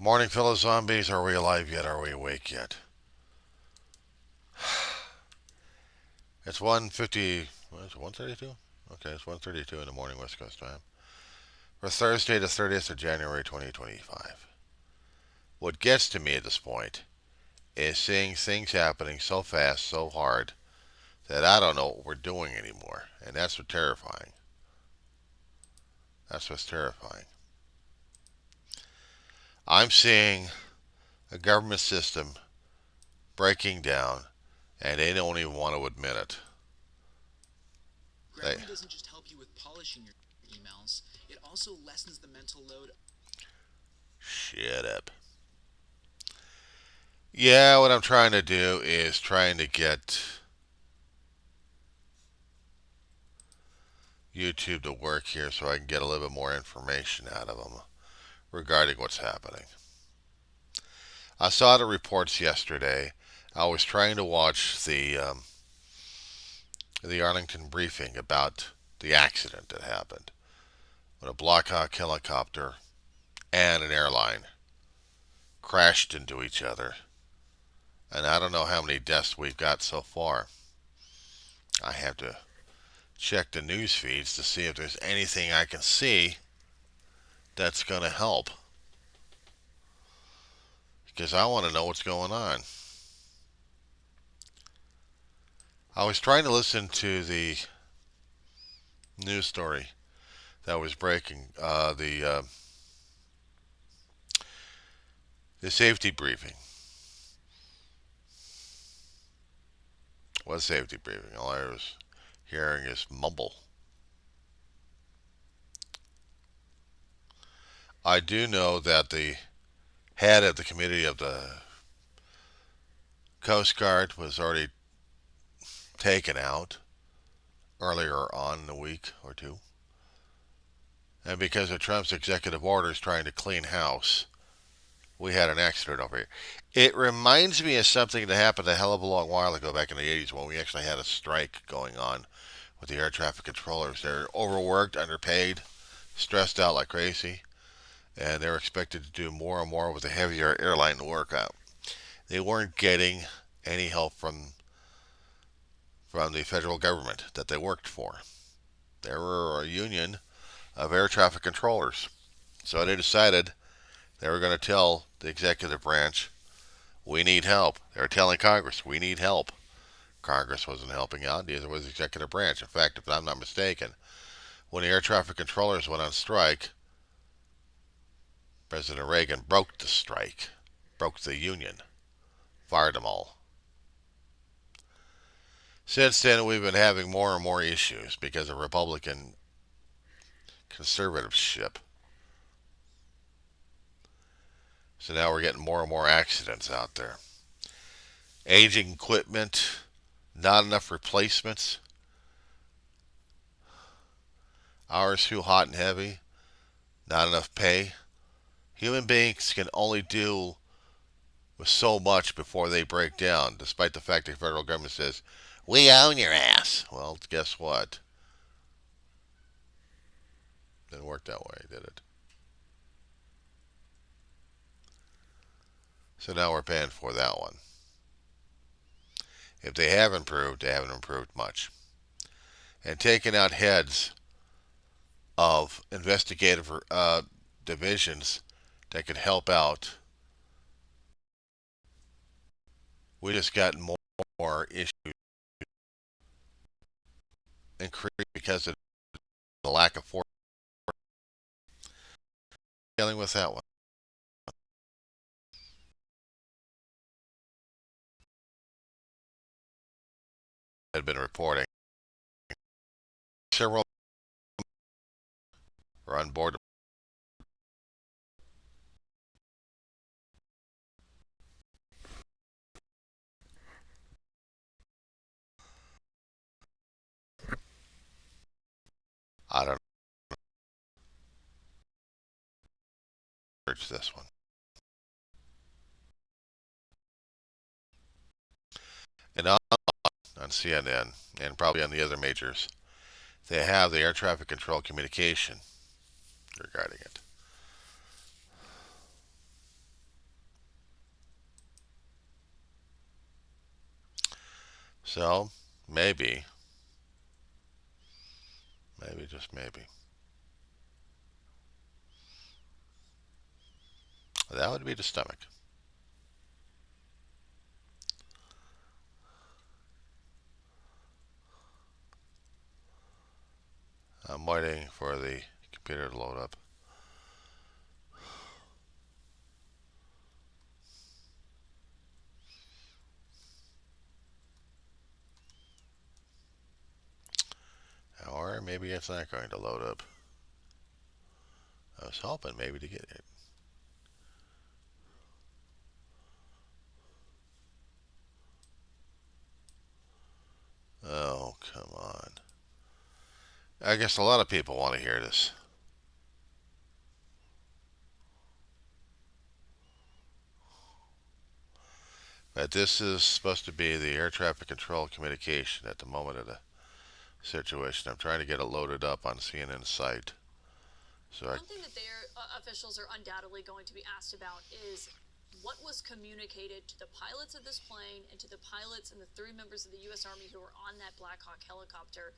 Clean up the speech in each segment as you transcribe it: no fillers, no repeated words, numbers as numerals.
Morning, fellow zombies. Are we alive yet? Are we awake yet? It's 1:50. What is it? 1:32. Okay, it's 1:32 in the morning, West Coast time. For Thursday, the 30th of January, 2025. What gets to me at this point is seeing things happening so fast, so hard that I don't know what we're doing anymore, and that's what's terrifying. That's what's terrifying. I'm seeing a government system breaking down, and they don't even want to admit it. They, Gravity doesn't just help you with polishing your emails, it also lessens the mental load. Shut up. Yeah, what I'm trying to do is trying to get YouTube to work here so I can get a little bit more information out of them regarding what's happening. I saw the reports yesterday. I was trying to watch the Arlington briefing about the accident that happened when a Black Hawk helicopter and an airline crashed into each other. And I don't know how many deaths we've got so far. I have to check the news feeds to see if there's anything I can see that's going to help because I want to know what's going on. I was trying to listen to the news story that was breaking, the safety briefing. What safety briefing? All I was hearing is mumble. I do know that the head of the committee of the Coast Guard was already taken out earlier on in the week or two. And because of Trump's executive orders trying to clean house, we had an accident over here. It reminds me of something that happened a hell of a long while ago back in the 80s when we actually had a strike going on with the air traffic controllers. They're overworked, underpaid, stressed out like crazy, and they're expected to do more and more with a heavier airline work out. They weren't getting any help from the federal government that they worked for. They were a union of air traffic controllers. So they decided they were going to tell the executive branch, we need help. They were telling Congress, we need help. Congress wasn't helping out, neither was the executive branch. In fact, if I'm not mistaken, when the air traffic controllers went on strike, President Reagan broke the strike, broke the union, fired them all. Since then, we've been having more and more issues because of Republican conservatorship. So now we're getting more and more accidents out there. Aging equipment, not enough replacements, hours too hot and heavy, not enough pay. Human beings can only do with so much before they break down, despite the fact the federal government says, we own your ass. Well, guess what? Didn't work that way, did it? So now we're paying for that one. If they have improved, they haven't improved much. And taking out heads of investigative divisions that could help out, we just got more issues increased because of the lack of force dealing with that one. Had been reporting several were on board. I don't know this one. And on CNN and probably on the other majors, they have the air traffic control communication regarding it. So maybe, maybe just maybe, that would be the stomach. I'm waiting for the computer to load up. Or maybe it's not going to load up. I was hoping maybe to get it. Oh, come on. I guess a lot of people want to hear this. But this is supposed to be the air traffic control communication at the moment of the situation. I'm trying to get it loaded up on CNN's site. So One thing that their officials are undoubtedly going to be asked about is what was communicated to the pilots of this plane and to the pilots and the 3 members of the U.S. Army who were on that Black Hawk helicopter.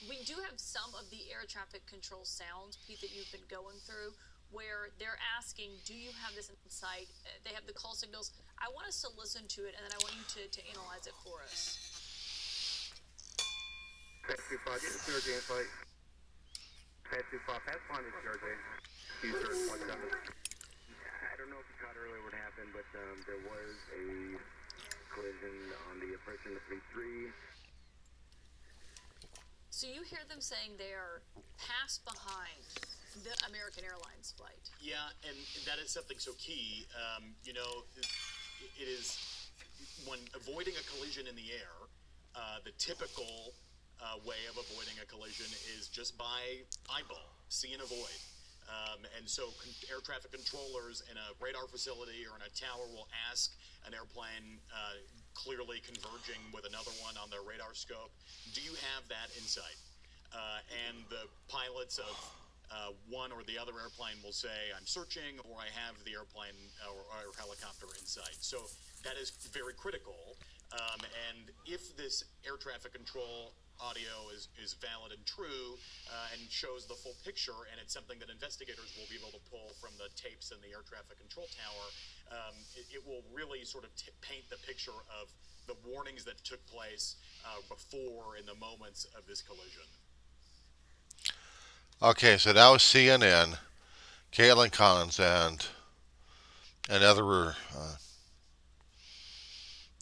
We do have some of the air traffic control sounds, Pete, that you've been going through, where they're asking, do you have this in sight? They have the call signals. I want us to listen to it, and then I want you to analyze it for us. Taxi 5, get the CRJ in sight. Taxi 5, pathfinder CRJ. User 17. I don't know if you caught earlier what happened, but there was a collision on the approach in the 3-3. So you hear them saying they are passed behind the American Airlines flight. Yeah, and that is something so key. It is when avoiding a collision in the air, the typical way of avoiding a collision is just by eyeball, see and avoid. And so air traffic controllers in a radar facility or in a tower will ask an airplane clearly converging with another one on their radar scope, do you have that in sight? And the pilots of one or the other airplane will say, I'm searching, or I have the airplane or helicopter in sight. So that is very critical. And if this air traffic control audio is valid and true and shows the full picture, and it's something that investigators will be able to pull from the tapes in the air traffic control tower, it will really sort of paint the picture of the warnings that took place before in the moments of this collision. okay, so that was CNN, Caitlin Collins, and another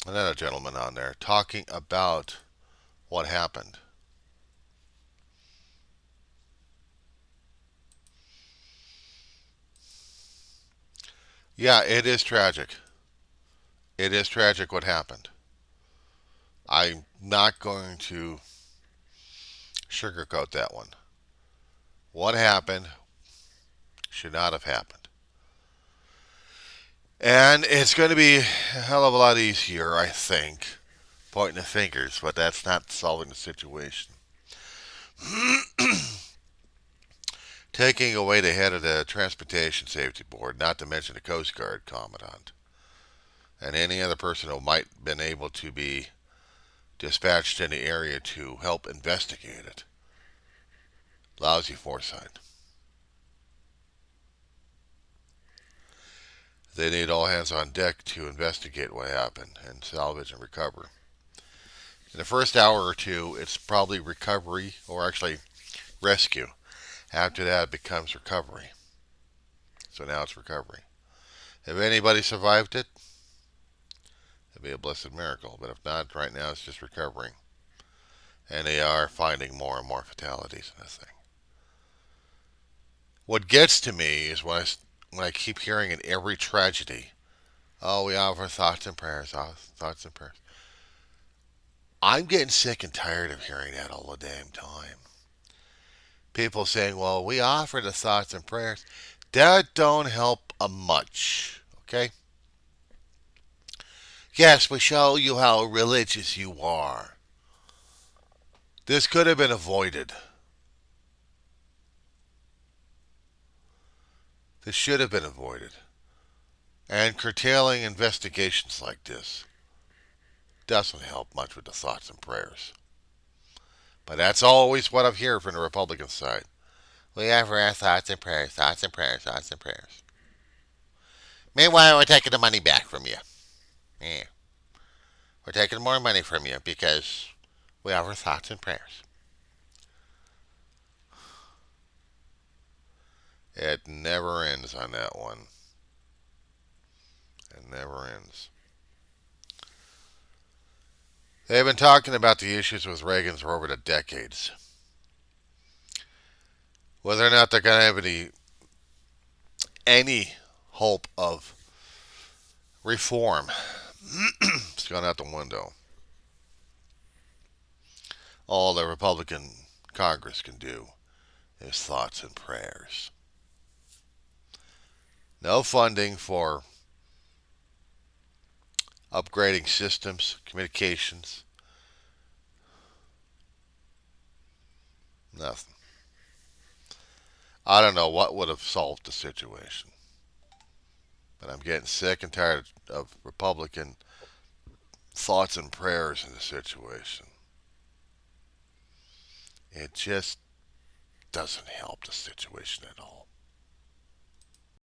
another gentleman on there talking about what happened. Yeah, it is tragic. It is tragic what happened. I'm not going to sugarcoat that one. What happened should not have happened. And it's going to be a hell of a lot easier, I think, pointing the fingers, but that's not solving the situation. Taking away the head of the Transportation Safety Board, not to mention the Coast Guard Commandant, and any other person who might have been able to be dispatched in the area to help investigate it. Lousy foresight. They need all hands on deck to investigate what happened and salvage and recover. In the first hour or two, it's probably recovery, or actually rescue. After that, it becomes recovery. So now it's recovery. If anybody survived it, it'd be a blessed miracle. But if not, right now it's just recovering. And they are finding more and more fatalities in this thing. What gets to me is when I keep hearing in every tragedy, oh, we offer thoughts and prayers, thoughts and prayers. I'm getting sick and tired of hearing that all the damn time. People saying, well, we offer the thoughts and prayers. That don't help a much, okay? Yes, we show you how religious you are. This could have been avoided. This should have been avoided. And curtailing investigations like this. Doesn't help much with the thoughts and prayers. But that's always what I've heard from the Republican side. We offer our thoughts and prayers, thoughts and prayers, thoughts and prayers. Meanwhile, we're taking the money back from you. Yeah. We're taking more money from you because we offer thoughts and prayers. It never ends on that one. It never ends. They've been talking about the issues with Reagan's for over the decades. Whether or not they're going to have any hope of reform, it's gone out the window. All the Republican Congress can do is thoughts and prayers. No funding for upgrading systems, communications, nothing. I don't know what would have solved the situation, but I'm getting sick and tired of Republican thoughts and prayers in the situation. It just doesn't help the situation at all.